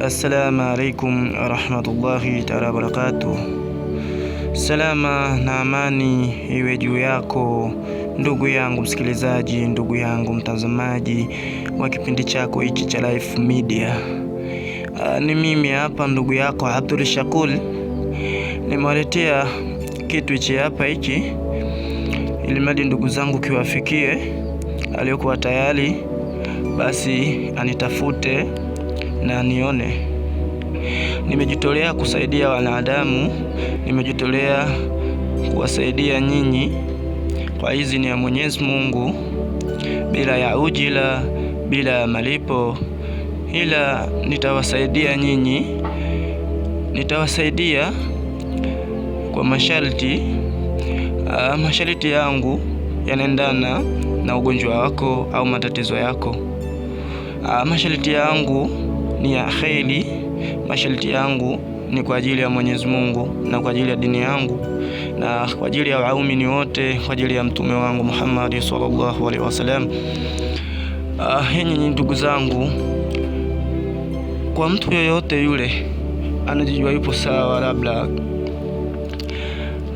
Assalamu alaikum warahmatullahi taala wabarakatuh. Salama na amani iwe juu yako ndugu yangu msikilizaji, ndugu yangu mtazamaji wa kipindi chako hichi cha Life Media. Ni mimi hapa ndugu yako Abdul Shakul. Nimewaletea kitu hichi hapa hiki ili mradi ndugu zangu kiwafikie. Aliyokuwa tayari basi anitafute na nione. Nimejitolea kusaidia wanadamu, nimejitolea kuwasaidia nyinyi kwa idhini ya Mwenyezi Mungu, bila ya ujira, bila ya malipo, ila nitawasaidia nyinyi, nitawasaidia kwa masharti. Masharti yangu yanaendana na ugonjwa wako au matatizo yako. Masharti yangu ni ya kheri, masharti yangu ni kwa ajili ya Mwenyezi Mungu na kwa ajili ya dini yangu na kwa ajili ya waumini wote, kwa ajili ya mtume wangu Muhammad sallallahu alaihi wasallam. Nyinyi ndugu zangu, kwa mtu yoyote yule anajijua yupo sawa,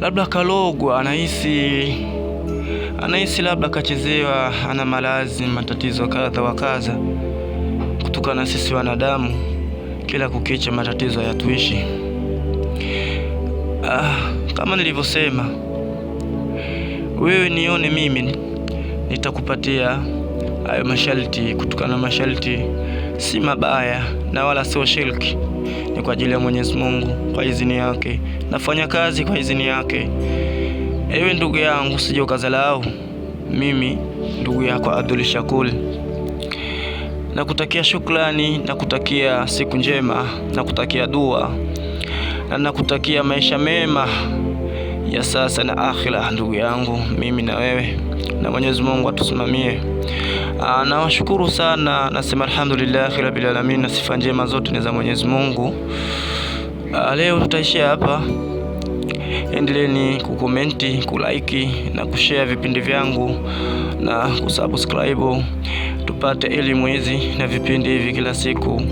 labda kalogwa, anahisi labda kachezewa, ana malazi, matatizo kadha wa kadha, kutokana sisi wanadamu kila kukicha matatizo yatuishi. Kama nilivyosema, wewe nione mimi, nitakupatia hayo masharti, kutokana na masharti si mabaya na wala sio shirki, ni kwa ajili ya Mwenyezi Mungu, kwa idhini yake nafanya kazi kwa idhini yake. Ewe ndugu yangu, usije ukazalau. Mimi ndugu yako Abdul Shakul nakutakia shukrani, nakutakia siku njema, nakutakia dua na nakutakia maisha mema ya sasa na akhira. Ndugu yangu, mimi na wewe, na Mwenyezi Mungu atusimamie. Nawashukuru sana, nasema alhamdulillah rabbil alamin, na sifa njema zote ni za Mwenyezi Mungu. Leo tutaishia hapa. Endeleeni kukomenti, kulike na kushare vipindi vyangu na kusubscribe, tupate elimu hizi na vipindi hivi kila siku.